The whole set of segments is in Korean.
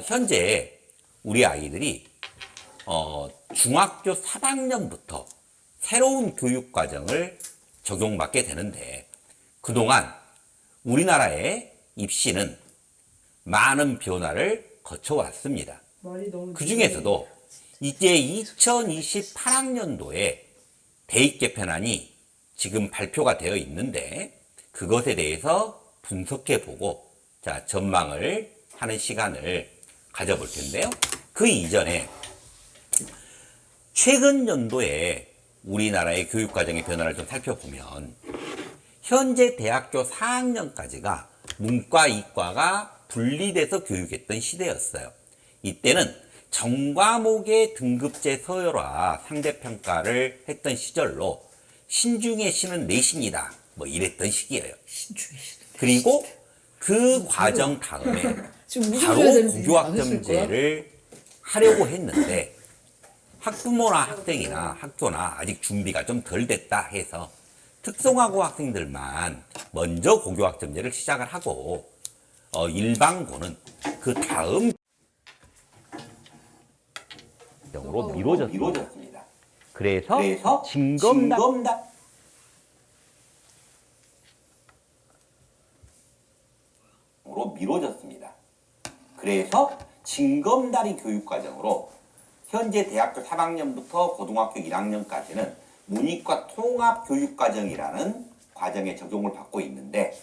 현재 우리 아이들이 중학교 3학년부터 새로운 교육과정을 적용받게 되는데, 그동안 우리나라의 입시는 많은 변화를 거쳐왔습니다. 그 중에서도 이제 2028학년도에 대입 개편안이 지금 발표가 되어 있는데, 그것에 대해서 분석해보고 전망을 하는 시간을 가져볼 텐데요. 그 이전에 최근 연도에 우리나라의 교육과정의 변화를 좀 살펴보면, 현재 대학교 4학년까지가 문과, 이과가 분리돼서 교육했던 시대였어요. 이때는 전과목의 등급제 서열화 상대평가를 했던 시절로 신중의 신은 내신이다 뭐 이랬던 시기예요. 그리고 그 과정 다음에 바로 고교학점제를 하려고 했는데, 학부모나 학생이나 학교나 아직 준비가 좀 덜 됐다 해서 특성화고 학생들만 먼저 고교학점제를 시작을 하고, 일반고는 그 다음 으로 미뤄졌습니다. 그래서 징검다로 미뤄졌습니다. 그래서 징검다리 교육과정으로 현재 대학교 3학년부터 고등학교 1학년까지는 문이과 통합교육과정이라는 과정에 적용을 받고 있는데,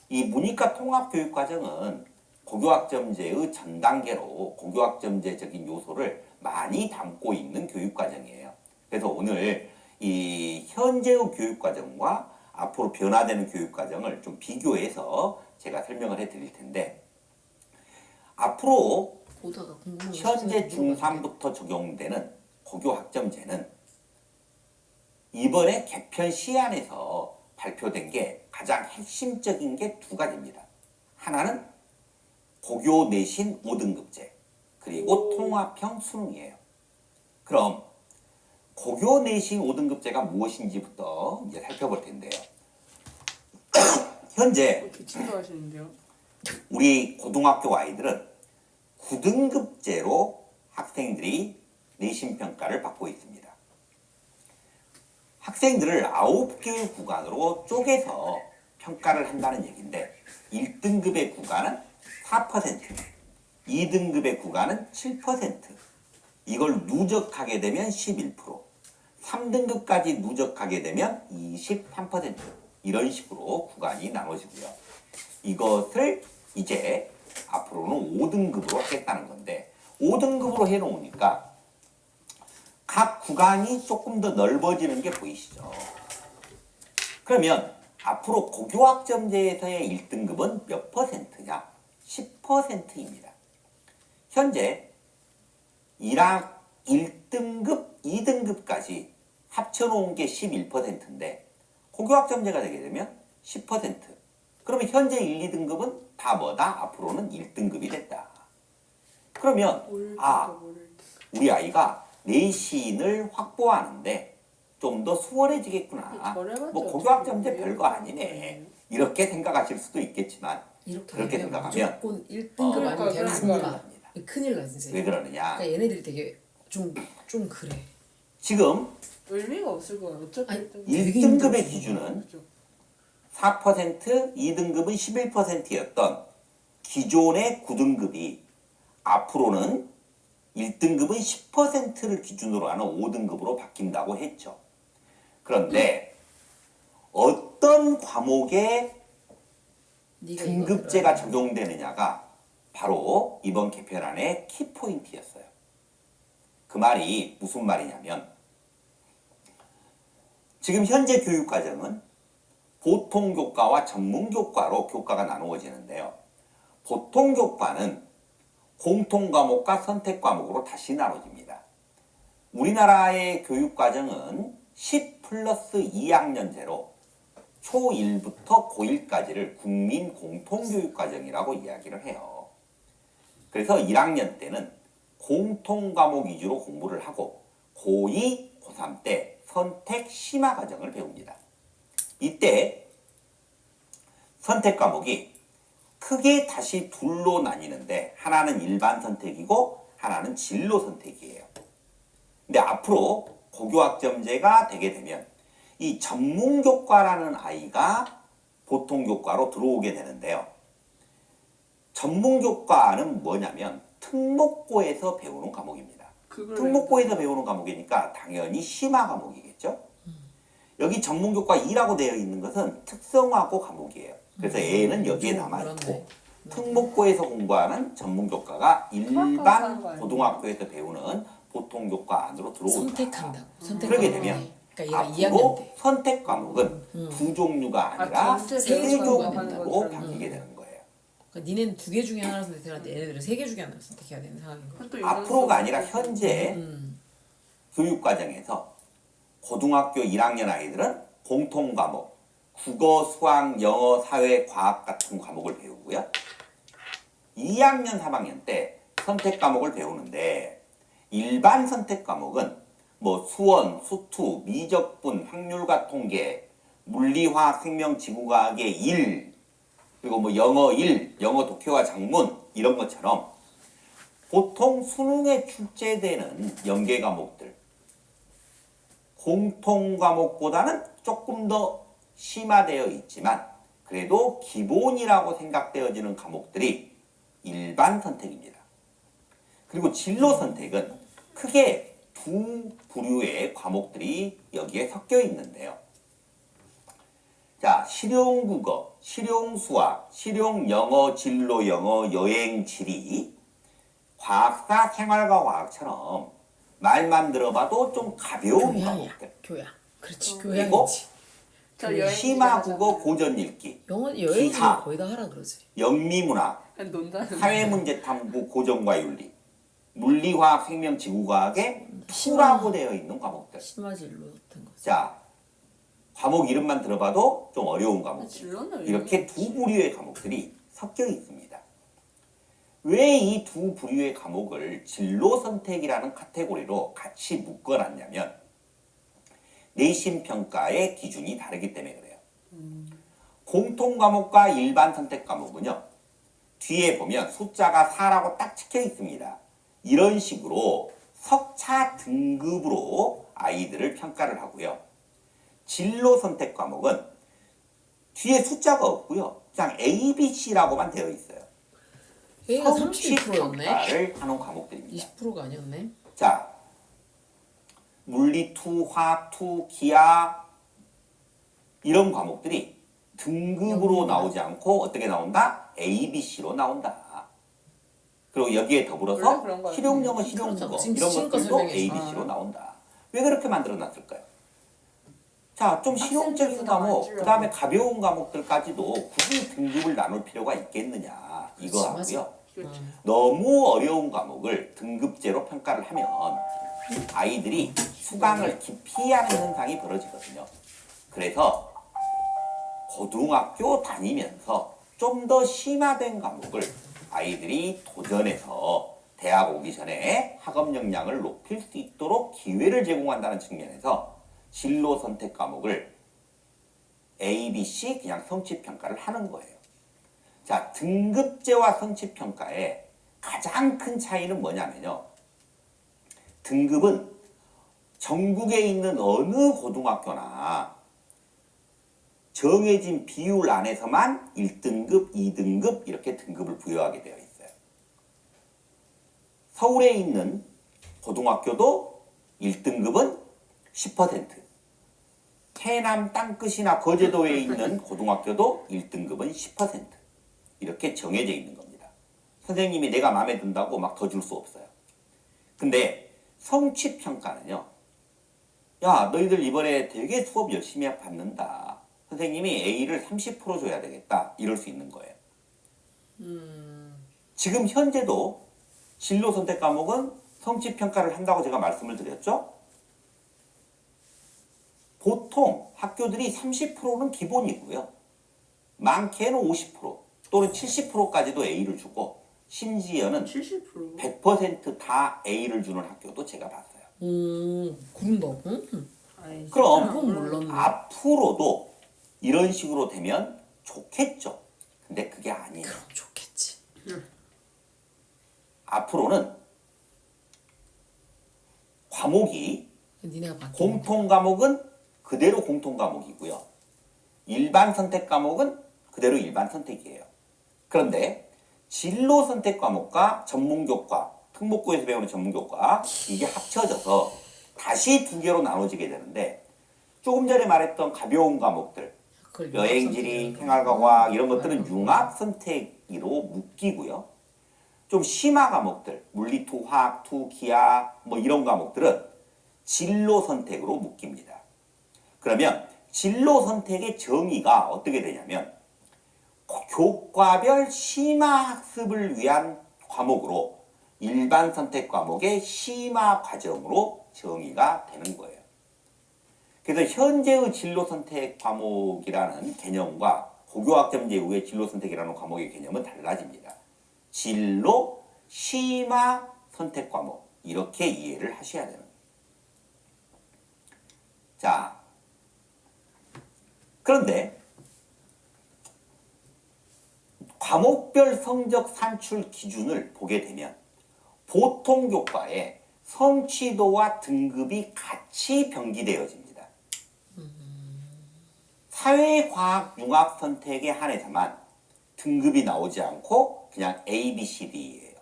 이 문이과 통합교육과정은 고교학점제의 전 단계로 고교학점제적인 요소를 많이 담고 있는 교육과정이에요. 그래서 오늘 이 현재의 교육과정과 앞으로 변화되는 교육과정을 좀 비교해서 제가 설명을 해드릴 텐데, 앞으로 현재 중3부터 적용되는 고교학점제는 이번에 개편 시안에서 발표된 게 가장 핵심적인 게 두 가지입니다. 하나는 고교 내신 5등급제, 그리고 통합형 수능이에요. 그럼 고교 내신 5등급제가 무엇인지부터 이제 살펴볼 텐데요. 현재 우리 고등학교 아이들은 9등급제로 학생들이 내신 평가를 받고 있습니다. 학생들을 9개의 구간으로 쪼개서 평가를 한다는 얘기인데, 1등급의 구간은 4%, 2등급의 구간은 7%, 이걸 누적하게 되면 11%, 3등급까지 누적하게 되면 23%, 이런 식으로 구간이 나눠지고요. 이것을 이제 앞으로는 5등급으로 하겠다는 건데, 5등급으로 해놓으니까 각 구간이 조금 더 넓어지는 게 보이시죠? 그러면 앞으로 고교학점제에서의 1등급은 몇 퍼센트냐? 10%입니다. 현재 1등급, 2등급까지 합쳐놓은 게 11%인데 고교학점제가 되게 되면 10%. 그러면 현재 1, 2등급은 다 뭐다? 앞으로는 1등급이 됐다. 그러면 우리 아이가 내신을 확보하는데 좀 더 수월해지겠구나. 뭐 고교학점제 별거 아니네. 이렇게 생각하실 수도 있겠지만, 그렇게 생각하면 무조건 1등급 아니면 큰일 나 진짜. 왜 그러느냐? 그러니까 얘네들이 되게 좀 그래. 지금 의미가 없을 거야. 어차피 1등급의 기준은 4%, 2등급은 11%였던 기존의 9등급이 앞으로는 1등급은 10%를 기준으로 하는 5등급으로 바뀐다고 했죠. 그런데 어떤 과목에 등급제가 적용되느냐가 바로 이번 개편안의 키포인트였어요. 그 말이 무슨 말이냐면, 지금 현재 교육과정은 보통교과와 전문교과로 교과가 나누어지는데요. 보통교과는 공통과목과 선택과목으로 다시 나눠집니다. 우리나라의 교육과정은 10+2학년제로 초1부터 고1까지를 국민공통교육과정이라고 이야기를 해요. 그래서 1학년 때는 공통과목 위주로 공부를 하고 고2, 고3 때 선택 심화 과정을 배웁니다. 이때 선택 과목이 크게 다시 둘로 나뉘는데 하나는 일반 선택이고 하나는 진로 선택이에요. 근데 앞으로 고교학점제가 되게 되면 이 전문교과라는 아이가 보통교과로 들어오게 되는데요. 전문교과는 뭐냐면 특목고에서 배우는 과목입니다. 특목고에서 배우는 과목이니까 당연히 심화 과목이겠죠. 여기 전문교과 2라고 되어 있는 것은 특성화고 과목이에요. 그래서 얘는 여기에 남아있고 특목고에서 공부하는 전문교과가 일반 고등학교에서 배우는 보통교과 안으로 들어온다. 선택한다고. 그러게 되면 그러니까 얘가 2학년 앞으로 때. 선택 과목은 두 종류가 아니라 전체 세 배우는 종류로 거는 바뀌게 되는 거예요. 그러니까 니네는 2개 중에 하나를 선택하는데 얘네들은 3개 중에 하나를 선택해야 되는 상황인 거야. 앞으로가 아니라 현재 교육과정에서 고등학교 1학년 아이들은 공통 과목, 국어, 수학, 영어, 사회, 과학 같은 과목을 배우고요. 2학년, 3학년 때 선택 과목을 배우는데 일반 선택 과목은 뭐 수원, 수투, 미적분, 확률과 통계, 물리화학, 생명, 지구과학의 1, 그리고 뭐 영어 1, 영어 독해와 작문 이런 것처럼 보통 수능에 출제되는 연계 과목들 공통 과목보다는 조금 더 심화되어 있지만 그래도 기본이라고 생각되어지는 과목들이 일반 선택입니다. 그리고 진로 선택은 크게 두 부류의 과목들이 여기에 섞여 있는데요. 자, 실용국어, 실용수학, 실용영어, 진로영어, 여행지리, 과학사, 생활과 과학처럼 말만 들어봐도 좀 가벼운 과목들. 교양. 그렇지. 그리고 교양이지. 심화국어, 고전읽기, 영어 여행지 기하, 거의 다 하라 그러지. 영미문학, 사회문제탐구, 고정과 윤리, 물리화학, 생명, 지구과학의 수라고 되어 있는 과목들. 심화진로 같은 거. 자, 과목 이름만 들어봐도 좀 어려운 과목들. 이렇게 두 부류의 과목들이 섞여 있습니다. 왜 이 두 부류의 과목을 진로 선택이라는 카테고리로 같이 묶어놨냐면 내신 평가의 기준이 다르기 때문에 그래요. 공통 과목과 일반 선택 과목은요. 뒤에 보면 숫자가 4라고 딱 찍혀 있습니다. 이런 식으로 석차 등급으로 아이들을 평가를 하고요. 진로 선택 과목은 뒤에 숫자가 없고요. 그냥 A, B, C라고만 되어 있어요. A가 성취 32%였네. 평가를 하는 과목들입니다. 20%가 아니었네. 자, 물리 2, 화학 2, 기하 이런 과목들이 등급으로 나오지 않고 어떻게 나온다? A, B, C로 나온다. 그리고 여기에 더불어서 실용영어, 실용국어 이런 것들도 A, B, C로 나온다. 왜 그렇게 만들어 놨을까요? 자, 좀 실용적인 과목, 그 다음에 가벼운 과목들까지도 굳이 등급을 나눌 필요가 있겠느냐 이거 하고요. 너무 어려운 과목을 등급제로 평가를 하면 아이들이 수강을 기피하는 현상이 벌어지거든요. 그래서 고등학교 다니면서 좀 더 심화된 과목을 아이들이 도전해서 대학 오기 전에 학업 역량을 높일 수 있도록 기회를 제공한다는 측면에서 진로 선택 과목을 A, B, C 그냥 성취평가를 하는 거예요. 자, 등급제와 성취평가의 가장 큰 차이는 뭐냐면요. 등급은 전국에 있는 어느 고등학교나 정해진 비율 안에서만 1등급, 2등급 이렇게 등급을 부여하게 되어 있어요. 서울에 있는 고등학교도 1등급은 10%, 해남 땅끝이나 거제도에 있는 고등학교도 1등급은 10% 이렇게 정해져 있는 겁니다. 선생님이 내가 마음에 든다고 막 더 줄 수 없어요. 근데 성취평가는요. 야, 너희들 이번에 되게 수업 열심히 받는다. 선생님이 A를 30% 줘야 되겠다. 이럴 수 있는 거예요. 지금 현재도 진로 선택 과목은 성취평가를 한다고 제가 말씀을 드렸죠. 보통 학교들이 30%는 기본이고요. 많게는 50% 또는 70%까지도 A를 주고 심지어는 100%다 A를 주는 학교도 제가 봤어요. 그런다고? 그럼 앞으로도 이런 식으로 되면 좋겠죠. 근데 그게 아니에요. 그럼 좋겠지. 앞으로는 과목이 니네가 바뀌는 공통 과목은 그대로 공통 과목이고요. 일반 선택 과목은 그대로 일반 선택이에요. 그런데 진로 선택 과목과 전문 교과, 특목고에서 배우는 전문 교과 이게 합쳐져서 다시 두 개로 나눠지게 되는데 조금 전에 말했던 가벼운 과목들 그걸 여행지리, 융합 생활과학 이런 것들은 융합 선택으로 묶이고요. 좀 심화 과목들, 물리, 투, 화학, 투, 기하 뭐 이런 과목들은 진로 선택으로 묶입니다. 그러면 진로 선택의 정의가 어떻게 되냐면 교과별 심화 학습을 위한 과목으로 일반 선택 과목의 심화 과정으로 정의가 되는 거예요. 그래서 현재의 진로 선택 과목이라는 개념과 고교학점제 이후의 진로 선택이라는 과목의 개념은 달라집니다. 진로, 심화 선택 과목 이렇게 이해를 하셔야 되는 거예요. 자, 그런데 과목별 성적 산출 기준을 보게 되면 보통 교과에 성취도와 등급이 같이 병기되어집니다. 사회과학 융합 선택에 한해서만 등급이 나오지 않고 그냥 A, B, C, D예요.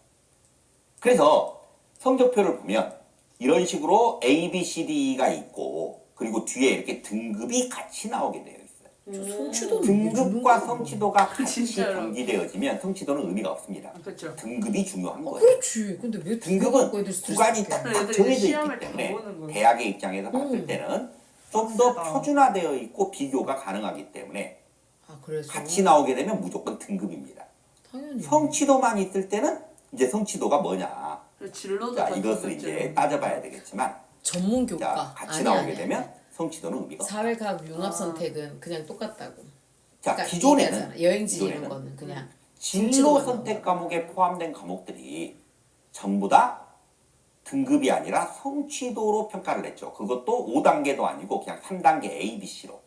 그래서 성적표를 보면 이런 식으로 A, B, C, D가 있고 그리고 뒤에 이렇게 등급이 같이 나오게 되어 있어요. 성취도는 등급과 성취도가 같이 진짜로. 병기되어지면 성취도는 의미가 없습니다. 그렇죠. 등급이 중요한 거예요. 그렇지. 근데 왜 등급은 애들 스트레스 구간이 받게? 딱 애들이 정해져 시험을 있기 다 때문에 보는 거예요. 대학의 입장에서 봤을 때는 좀 더 빡세다. 표준화되어 있고 비교가 가능하기 때문에 아 그래서 같이 나오게 되면 무조건 등급입니다. 당연히 성취도만 있을 때는 이제 성취도가 뭐냐. 진로도 자, 다 이것을 두 이제 번째로. 따져봐야 되겠지만 전문 자, 교과 같이 아니, 나오게 아니, 되면 아니. 성취도는 의미가 없다. 사회과학 융합 아. 선택은 그냥 똑같다고. 자, 그러니까 기존에는 얘기하잖아. 여행지 이런 기존에는 거는 그냥 진로 성취도만 선택 나온다고. 과목에 포함된 과목들이 전부 다 등급이 아니라 성취도로 평가를 했죠. 그것도 5단계도 아니고 그냥 3단계 A, B, C로.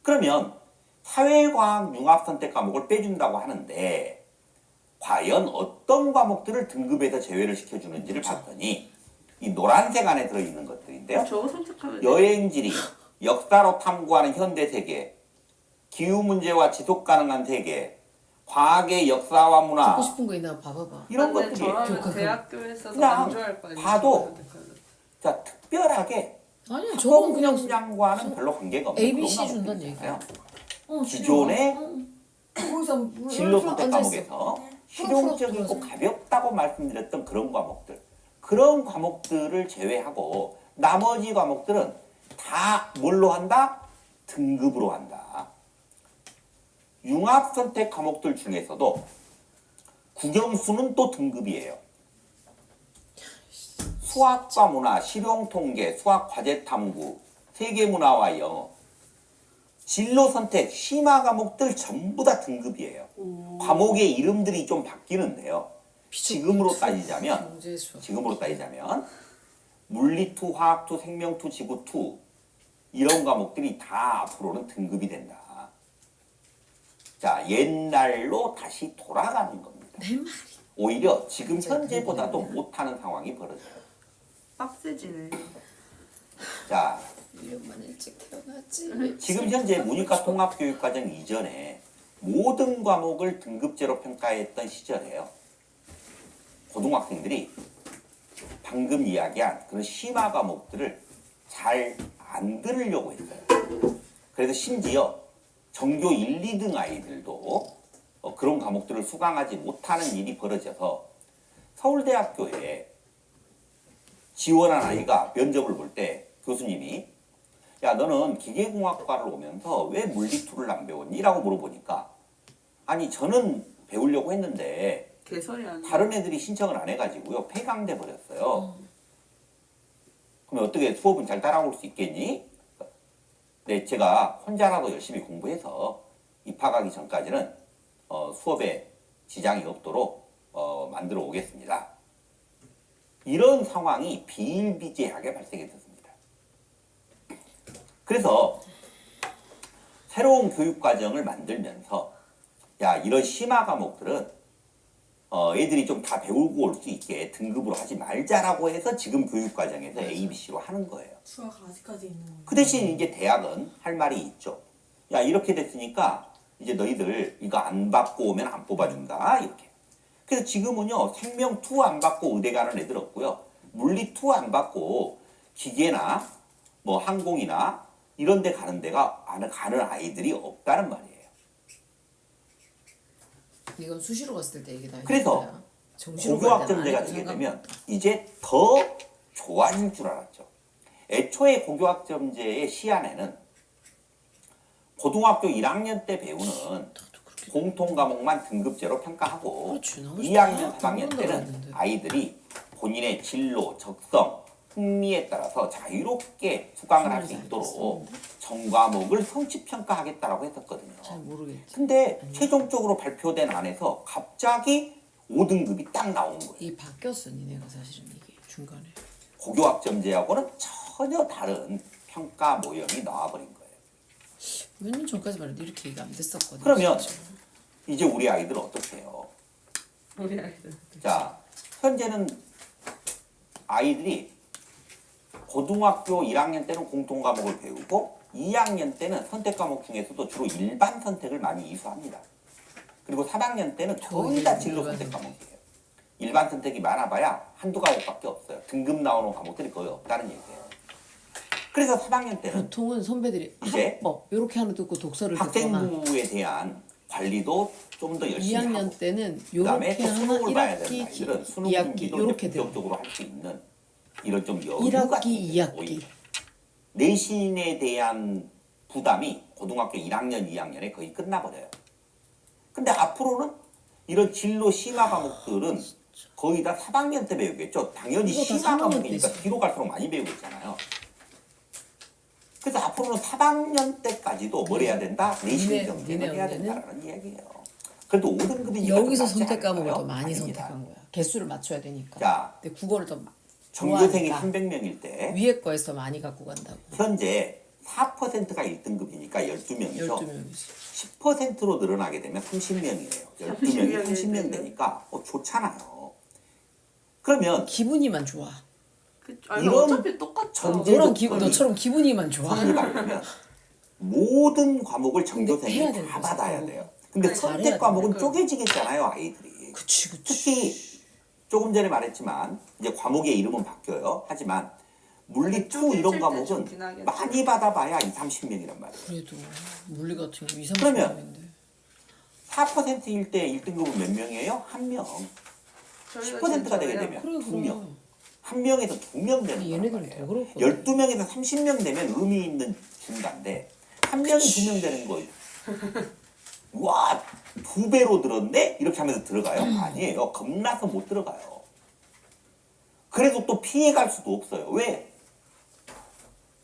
그러면 사회과학 융합 선택 과목을 빼준다고 하는데 과연 어떤 과목들을 등급에서 제외를 시켜주는지를 봤더니 이 노란색 안에 들어있는 것들인데요. 저거 선택하면 돼. 여행지리, 역사로 탐구하는 현대세계, 기후문제와 지속가능한 세계, 과학의 역사와 문화 듣고 싶은 거 있나 봐봐봐. 이런 근데 것들이 저라면 교과. 대학교에서도 그냥 안 좋아할 거 아니에요. 봐도 선택하면. 자 특별하게 아니야 저건 그냥 학업역량과는 별로 관계가 없는 A, B, 그런 C 준다는 과목들이잖아요. 기존에 기존의 거기서 진로 선택 앉아있어. 과목에서 풀어, 실용적이고 풀어. 가볍다고 말씀드렸던 그런 과목들 그런 과목들을 제외하고 나머지 과목들은 다 뭘로 한다? 등급으로 한다. 융합 선택 과목들 중에서도 국영수는 또 등급이에요. 수학과 문화, 실용통계, 수학 과제 탐구, 세계문화와 영어, 진로 선택, 심화 과목들 전부 다 등급이에요. 과목의 이름들이 좀 바뀌는데요. 지금으로 따지자면 경제 수학. 지금으로 따지자면 물리투, 화학투, 생명투, 지구투 이런 과목들이 다 앞으로는 등급이 된다. 자, 옛날로 다시 돌아가는 겁니다. 내 말이. 오히려 지금 현재보다도 못하는 상황이 벌어져요. 빡세지네. 자, 1년만 일찍 태어났지. 지금 현재 문이과 통합교육과정 이전에 모든 과목을 등급제로 평가했던 시절에요. 고등학생들이 방금 이야기한 그런 심화 과목들을 잘 안 들으려고 했어요. 그래서 심지어 전교 1, 2등 아이들도 그런 과목들을 수강하지 못하는 일이 벌어져서 서울대학교에 지원한 아이가 면접을 볼 때 교수님이 야 너는 기계공학과를 오면서 왜 물리투를 안 배웠니? 라고 물어보니까 아니 저는 배우려고 했는데 개설이 안 돼. 다른 애들이 신청을 안 해가지고요 폐강돼 버렸어요. 그러면 어떻게 수업은 잘 따라올 수 있겠니? 네, 제가 혼자라도 열심히 공부해서 입학하기 전까지는 수업에 지장이 없도록 만들어 오겠습니다. 이런 상황이 비일비재하게 발생했었습니다. 그래서 새로운 교육과정을 만들면서 야, 이런 심화 과목들은 애들이 좀 다 배우고 올 수 있게 등급으로 하지 말자라고 해서 지금 교육과정에서 ABC로 하는 거예요. 수학 아직까지 있는 거예요. 그 대신 이제 대학은 할 말이 있죠. 야, 이렇게 됐으니까 이제 너희들 이거 안 받고 오면 안 뽑아준다. 이렇게. 그래서 지금은요, 생명 2 안 받고 의대 가는 애들 없고요. 물리 2 안 받고 기계나 뭐 항공이나 이런 데 가는 데가 가는 아이들이 없다는 말이에요. 이건 수시로 갔을 때 얘기다. 그래서 고교학점제가 되게 되면 이제 더 좋아질 줄 알았죠. 애초에 고교학점제의 시안에는 고등학교 1학년 때 배우는 공통 과목만 등급제로 평가하고 그렇지, 나머지 2학년, 다 3학년 등급으로 때는 했는데. 아이들이 본인의 진로, 적성, 흥미에 따라서 자유롭게 수강을 할 수 잘 있도록 전과목을 성취평가하겠다라고 했었거든요. 잘 모르겠지. 근데 최종적으로 발표된 안에서 갑자기 5등급이 딱 나온 거예요. 이 바뀌었어 니네가 사실은 이게 중간에. 고교학점제하고는 전혀 다른 평가 모형이 나와버린 거예요. 몇 년 전까지만 해도 이렇게 얘기 안 됐었거든. 그러면 진짜. 이제 우리 아이들은 어떻게요? 우리 아이들. 자, 현재는 아이들이 고등학교 1학년 때는 공통 과목을 배우고 2학년 때는 선택 과목 중에서도 주로 일반 선택을 많이 이수합니다. 그리고 3학년 때는 거의 다 진로 선택 과목이에요. 일반 선택이 많아봐야 한두 과목밖에 없어요. 등급 나오는 과목들이 거의 없다는 얘기예요. 그래서 3학년 때는 보통은 선배들이 이제 합법 이렇게 하나 듣고 독서를 듣거나 학생부에 대한 관리도 좀 더 열심히 2학년 하고 때는 그다음에 요렇게 또 하나 수능을 봐야 되는 1학기, 아이들은 수능 2학기 준비도 요렇게 돼요. 본격적으로 할 수 있는 이런 좀 여유가 1학기, 생겨요, 2학기. 오히려. 내신에 대한 부담이 고등학교 1학년, 2학년에 거의 끝나버려요. 근데 앞으로는 이런 진로 심화 과목들은 거의 다 3학년 때 배우겠죠. 당연히 이거 다 심화 3학년 과목이니까 때지. 뒤로 갈수록 많이 배우겠잖아요. 그래서 앞으로는 3학년 때까지도 뭘 해야 된다? 내신 니네 경쟁을 해야 언니는 된다는 이야기예요. 그래도 5등급이니까 여기서 선택 과목을 더 많이 아닙니다. 선택한 거야. 개수를 맞춰야 되니까. 자, 근데 국어를 더 전교생이 좋아하니까 300명일 때 위에 거에서 더 많이 갖고 간다고. 현재 4%가 1등급이니까 12명이죠. 12명이지. 10%로 늘어나게 되면 30명이에요. 12명이 30명 되면. 되니까 좋잖아요. 그러면 아니 기분이만 좋아. 이런 어차피 똑같죠. 전제 너랑 조건이 너처럼 기분이만 좋아. 선을 받으면 모든 과목을 해야 전교생이 되는 다 거지. 받아야 돼요. 근데 아니, 선택 잘해야 과목은 돼. 쪼개지겠잖아요, 아이들이. 그치. 특히 조금 전에 말했지만 이제 과목의 이름은 바뀌어요. 하지만 물리 2 쪼개질 이런 때 과목은 좋긴 하겠죠. 많이 받아봐야 2, 30명이란 말이에요. 그래도 물리 같은 거 2, 그러면 30명인데. 4%일 때 1등급은 몇 명이에요? 1명. 10%가 되게 되면 그래 2명. 1명에서 2명 되는 거란 얘네들은 말이에요. 더 그럴 거야. 12명에서 30명 되면 의미 있는 중간데 1명이 2명 되는 거예요. 와, 2배로 들었네? 이렇게 하면서 들어가요? 아니에요. 겁나서 못 들어가요. 그래도 또 피해갈 수도 없어요. 왜?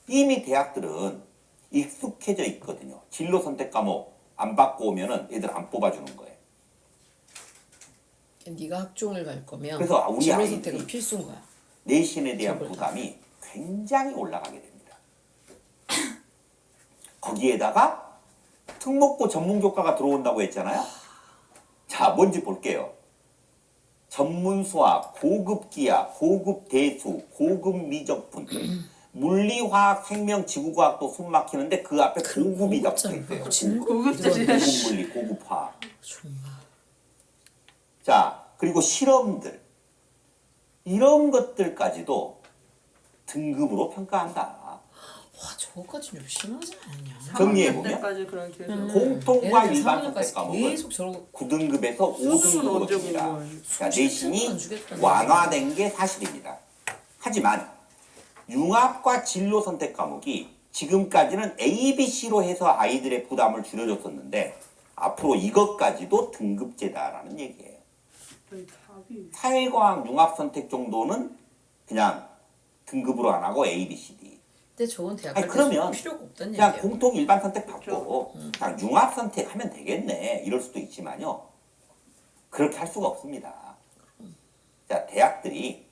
이미 대학들은 익숙해져 있거든요. 진로 선택 과목 안 받고 오면은 애들 안 뽑아주는 거예요. 네가 학종을 갈 거면 그래서 우리 진로 아이들이 선택은 필수인 거야. 내신에 대한 저걸 부담이 굉장히 올라가게 됩니다. 거기에다가 특목고 전문교과가 들어온다고 했잖아요. 자, 뭔지 볼게요. 전문 수학, 고급 기하, 고급 대수, 고급 미적분, 물리, 화학, 생명, 지구과학도 숨 막히는데 그 앞에 고급이 잡혀 있대요. 고급들이. 고급 물리, 고급 화학. 정말. 자, 그리고 실험들. 이런 것들까지도 등급으로 평가한다. 와 저거까지 좀 심하지 않냐? 정리해보면 때까지 그런 교수. 공통과 얘네들 일반 3학년까지 선택 과목은 계속 저러고 9등급에서 수능은 5등급으로 언제 줍니다. 공부해? 그러니까 내신이 안 주겠다는 완화된 게 사실입니다. 하지만 융합과 진로 선택 과목이 지금까지는 ABC로 해서 아이들의 부담을 줄여줬었는데 앞으로 이것까지도 등급제다라는 얘기예요. 저희 답이 사회과학 융합 선택 정도는 그냥 등급으로 안 하고 A, B, C, D. 근데 저건 대학 아니, 갈 그러면 때 필요가 없다는 그냥 얘기야. 공통 일반 선택 받고 그냥 융합 선택하면 되겠네 이럴 수도 있지만요. 그렇게 할 수가 없습니다. 자, 대학들이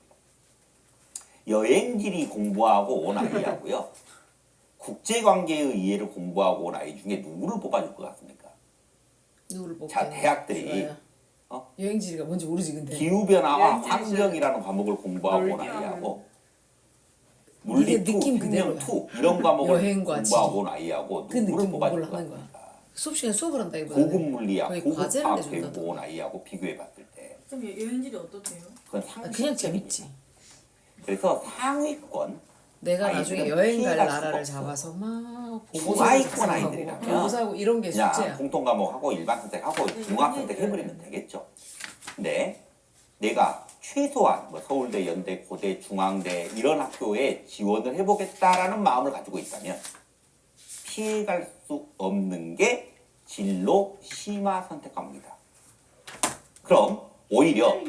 여행지리 공부하고 온 아이하고요. 국제관계의 이해를 공부하고 온 아이 중에 누구를 뽑아줄 것 같습니까? 누구를 뽑게? 자, 대학들이 여행지가 뭔지 모르지 근데. 기후변화와 여행지에서 환경이라는 과목을 공부하고 온 놀기만 아이하고 이게 물리 2, 느낌 생명 그대로야. 2 이런 과목을 여행과 공부하고 지리. 온 아이하고 그 누구를 느낌 뽑아줄 공부를 하는 거야? 거야. 수업 시간에 수업을 한다기보다는 고급 물리학, 거의 고급 과제를 과학 내준다던가. 배우고 온 아이하고 비교해 봤을 때 좀 여행질이 어떻대요? 그건 그냥 상식적입니다. 재밌지. 그래서 상위권 내가 아이들은 나중에 여행 갈 피해갈 나라를 수가 잡아서 막 중하위권 아이들이라면 보고서하고 이런 게 그냥 숙제야. 공통 과목하고 일반 선택하고 중학 선택해버리면 되겠죠. 근데 내가 최소한 뭐 서울대, 연대, 고대, 중앙대 이런 학교에 지원을 해보겠다라는 마음을 가지고 있다면 피해갈 수 없는 게 진로 심화 선택 과목이다. 그럼 오히려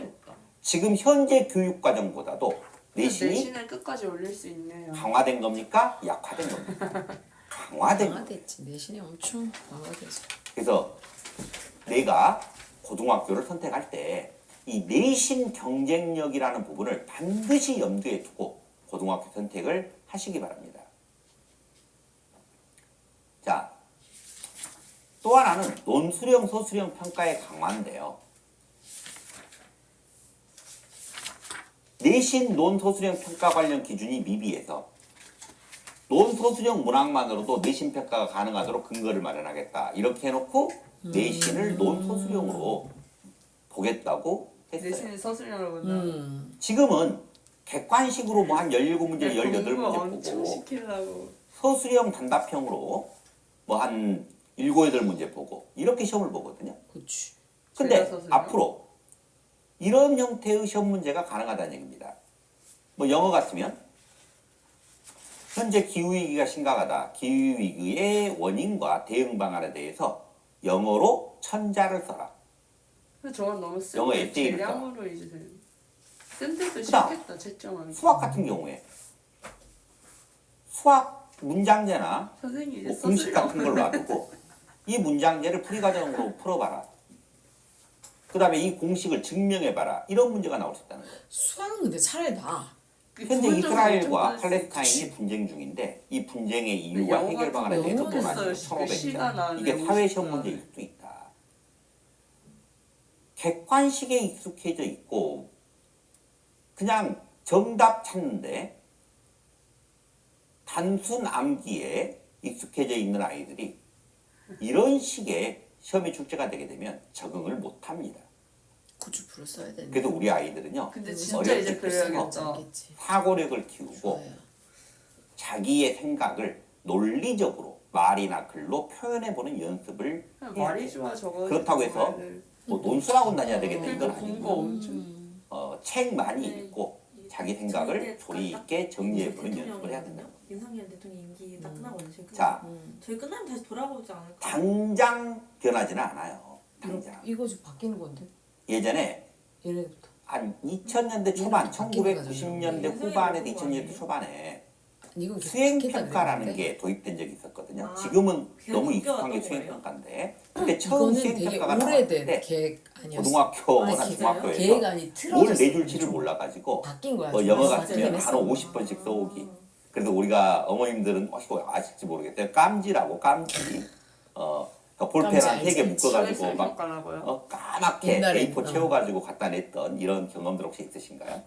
지금 현재 교육 과정보다도 내신이 내신을 끝까지 올릴 수 있네요. 강화된 겁니까? 약화된 겁니까? 강화된 겁니다. 강화됐지. 내신이 엄청 강화돼서. 그래서 내가 고등학교를 선택할 때 이 내신 경쟁력이라는 부분을 반드시 염두에 두고 고등학교 선택을 하시기 바랍니다. 자, 또 하나는 논술형, 소술형 평가의 강화인데요. 내신 논소수령 평가 관련 기준이 미비해서 논소수령 문항만으로도 내신 평가가 가능하도록 근거를 마련하겠다. 이렇게 해놓고 내신을 논소수령으로 보겠다고 했어요. 내신을 서술형으로 본다. 지금은 객관식으로 뭐 한 17문제, 공부 18문제 엄청 보고 시키려고. 소수령 단답형으로 뭐 한 7, 8문제 보고 이렇게 시험을 보거든요. 그렇지. 근데 제가 서술형? 앞으로 이런 형태의 시험 문제가 가능하다는 얘기입니다. 뭐 영어 같으면 현재 기후위기가 심각하다. 기후위기의 원인과 대응 방안에 대해서 영어로 천자를 써라. 근데 저건 너무 쓴 영어 에세이를 대량으로 이제 쓴데도 그다음, 쉽겠다 채점하기. 수학 같은 경우에 수학 문장제나 선생님 이제 뭐 공식 서술형. 같은 걸 놔두고 이 문장제를 풀이과정으로 풀어봐라. 그 다음에 이 공식을 증명해봐라. 이런 문제가 나올 수 있다는 거예요. 수학은 근데 차라리 나. 현재 부분적으로 이스라엘과 엄청 팔레스타인이 분쟁 중인데 이 분쟁의 이유와 영어 해결 방안에 같은 대해서 거 논하는 영어겠어요. 1500장. 시간 안에 이게 사회 시험 50분 문제일 안에. 수도 있다. 객관식에 익숙해져 있고 그냥 정답 찾는데 단순 암기에 익숙해져 있는 아이들이 이런 식의 시험의 출제가 되게 되면 적응을 못합니다. 구주풀을 써야 되는데. 그래서 우리 아이들은요. 근데 진짜 어릴 이제 때부터 그래야겠죠. 알겠지. 사고력을 키우고 좋아요. 자기의 생각을 논리적으로 말이나 글로 표현해보는 연습을 그냥 해야 말이 돼요. 좋아 저거. 그렇다고 해서 뭐 논술학원 다녀야 되겠다 이건 그러니까 공부 아니고 엄청. 책 많이 네. 읽고 자기 생각을 조리 있게 정리해보는 연습을 해야 된다. 윤석열 대통령 임기 딱 끝나거든요. 저희 자, 저희 끝나면 다시 돌아오지 않을까? 당장 변하지는 않아요. 당장. 이거 지금 바뀌는 건데. 예전에 얘네부터. 한 2000년대 초반, 이렇게 바뀌는 1990년대 거잖아요. 후반에서 네. 2000년대 초반에 이거 계속 수행평가라는 바뀌었다 게 도입된 적이 있었거든요. 아, 지금은 그냥 너무 익숙한 게 바뀌어왔던 수행평가인데 그때 처음 이거는 되게 수행평가가 오래된 나왔는데 계획 아니었어. 고등학교나 아, 진짜요? 중학교에서 계획안이 틀어졌어. 뭘 내줄지를 몰라가지고 바뀐 거야. 뭐 영어 맞아, 같으면 맞아. 단어 50번씩 써오기. 그래서 우리가 어머님들은 아실지 모르겠어요. 깜지라고 깜지. 그러니까 볼펜 깜지 한 3개 알지, 묶어가지고 막 평가라고요. 까맣게 옛날에, A4 채워가지고 갖다 냈던 이런 경험들 혹시 있으신가요?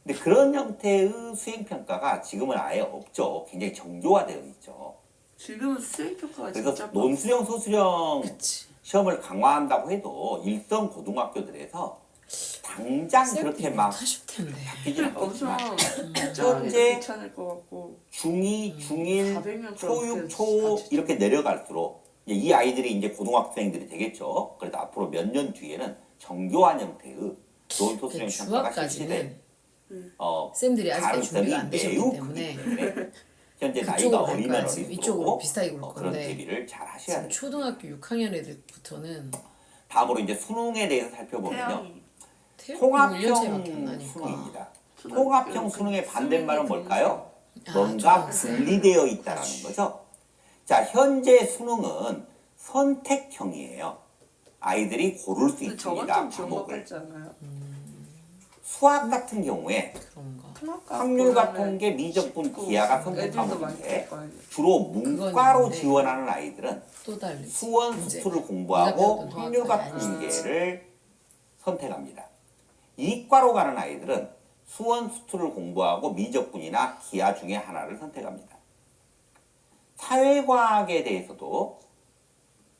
근데 그런 형태의 수행평가가 지금은 아예 없죠. 굉장히 정교화되어 있죠. 지금은 수행평가가 그래서 진짜 논수령, 소수령 그치. 시험을 강화한다고 해도 일선 고등학교들에서 당장 그렇게 막 하실 텐데. 바뀌지 엄청 않겠지만 현재 귀찮을 것 같고. 중2, 중1, 400명 초6, 초5 이렇게 내려갈수록 이 아이들이 이제 고등학생들이 되겠죠. 그래서 앞으로 몇 년 뒤에는 정교한 형태의 논소수령 평가가 실시된 중학까지는 쌤들이 아직 준비가 안 되셨기 매우 때문에 크기 때문에 현재 그쪽으로 나이가 갈 어리면 거야, 지금. 이쪽으로 어릴수록 비슷하게 굴 그런 건데. 대비를 잘 하셔야 지금 돼요. 초등학교 6학년 애들부터는 다음으로 이제 수능에 대해서 살펴보면요. 태양이. 통합형 1년째밖에 안 나니까. 수능입니다. 통합형 수능의 반대말은 뭘까요? 아, 뭔가 초등학생. 분리되어 있다는 거죠. 자, 현재 수능은 선택형이에요. 아이들이 고를 수 근데 저건 있습니다. 좀 과목을. 정확하지 않아요? 수학 같은 경우에 그런가. 확률과 통계, 미적분, 기하가 선택 애들도 많이 과목인데 될 거 아니에요. 주로 문과로 있는데. 지원하는 아이들은 또 달리. 수원, 문제. 수투를 네가 공부하고 배웠던 확률과 통합과가 통계를 선택합니다. 이과로 가는 아이들은 수원, 수투를 공부하고 미적분이나 기하 중에 하나를 선택합니다. 사회과학에 대해서도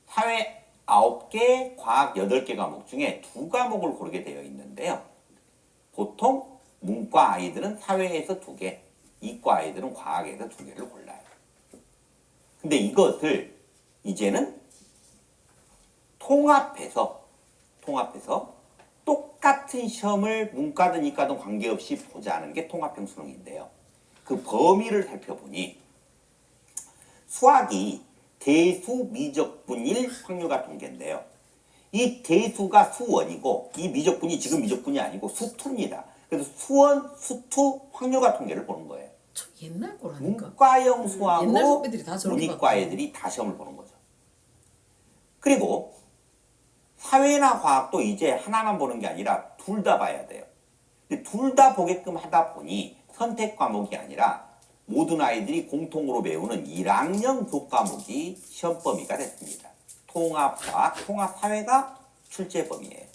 사회 9개, 과학 8개 과목 중에 2과목을 고르게 되어 있는데요. 보통 문과 아이들은 사회에서 2개, 이과 아이들은 과학에서 2개를 골라요. 근데 이것을 이제는 통합해서 똑같은 시험을 문과든 이과든 관계없이 보자는 게 통합형 수능인데요. 그 범위를 살펴보니 수학이 대수, 미적분일, 확률과 통계인데요. 이 대수가 수원이고 이 미적분이 지금 미적분이 아니고 수투입니다. 그래서 수원, 수투, 확률과 통계를 보는 거예요. 저 옛날 거라니까. 문과형 옛날 수학으로 선배들이 다 저렇게 문이과 봤다. 애들이 다 시험을 보는 거죠. 그리고 사회나 과학도 이제 하나만 보는 게 아니라 둘 다 봐야 돼요. 둘 다 보게끔 하다 보니 선택 과목이 아니라 모든 아이들이 공통으로 배우는 1학년 교과목이 시험 범위가 됐습니다. 통합과학, 통합사회가 출제 범위예요.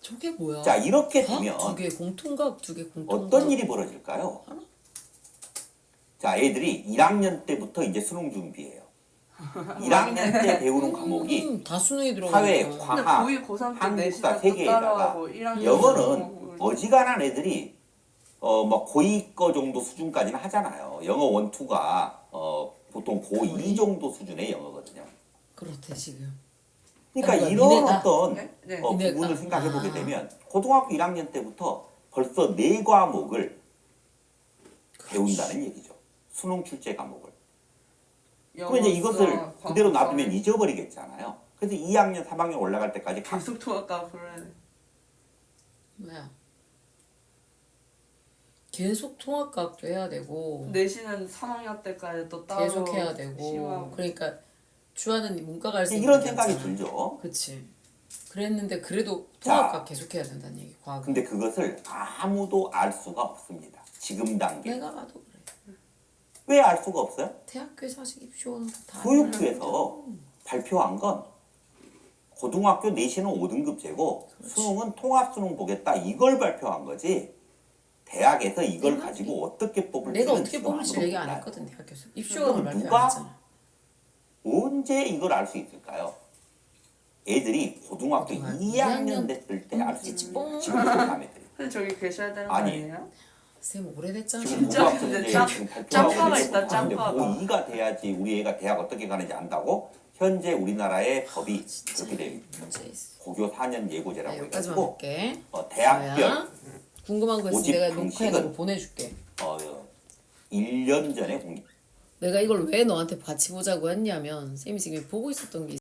저게 뭐야? 자, 이렇게 과학 되면 2개, 공통과학 2개, 공통과학. 어떤 일이 벌어질까요? 하나? 자, 애들이 1학년 때부터 이제 수능 준비해요. 1학년 때 배우는 과목이 다 수능이 들어가. 사회, 근데 과학, 고2, 고3 때 한국사 내신을 세 또 개에다가 따라하고 1학년 영어는 어지간한 애들이 뭐 고2 거 정도 수준까지는 하잖아요. 영어 1, 2가 보통 고2 정도 수준의 영어거든요. 그렇대 지금. 그러니까 그러니까 이런 니네가- 어떤 네? 네. 부분을 니네가- 생각해 보게 아. 되면 고등학교 1학년 때부터 벌써 4과목을 배운다는 얘기죠. 수능 출제 과목을. 그럼 이제 이것을 그대로 놔두면 잊어버리겠잖아요. 그래서 2학년, 3학년 올라갈 때까지 계속 통합과 불러야 돼. 뭐야? 계속 통합과학도 해야 되고 내신은 3학년 때까지 또 따로 계속 해야 되고 심하고. 그러니까 주하는 문과 갈 수 있는 이런 게 생각이 없잖아. 들죠. 그치. 그랬는데 그래도 자. 통합과학 계속 해야 된다는 얘기. 과학. 근데 그것을 아무도 알 수가 없습니다. 지금 단계. 내가 봐도 그래. 왜 알 수가 없어요? 대학교 사실 입시원은 다. 교육부에서 발표한 건 고등학교 내신은 5등급제고 수능은 통합수능 보겠다 이걸 발표한 거지 대학에서 이걸 내가 가지고 어떻게 뽑을지 내가 어떻게 뽑을지 얘기 안 했거든 대학교에서. 입시원을 발표 누가? 안 했잖아. 언제 이걸 알 수 있을까요? 애들이 고등학교 고등학교 2학년 됐을 때 알 수 있지 뻥. 지금부터 밤 애들이 근데 저기 계셔야 되는 거 아니. 아니에요? 쌤 오래됐잖아. 지금 진짜 고등학생들 근데 지금 발표하고 짬바가 있는데 있다, 짬바가. 고2가 돼야지 우리 애가 대학 어떻게 가는지 안다고 현재 우리나라의 법이 진짜 그렇게 돼 있어요. 문제 있어. 고교 4년 예고제라고 네, 여기까지만 해가지고 볼게. 대학별 자야. 궁금한 거 있으면 모집 내가 방식은 녹화해놓고 보내줄게. 1년 전에 공개 내가 이걸 왜 너한테 같이 보자고 했냐면 쌤이 지금 보고 있었던 게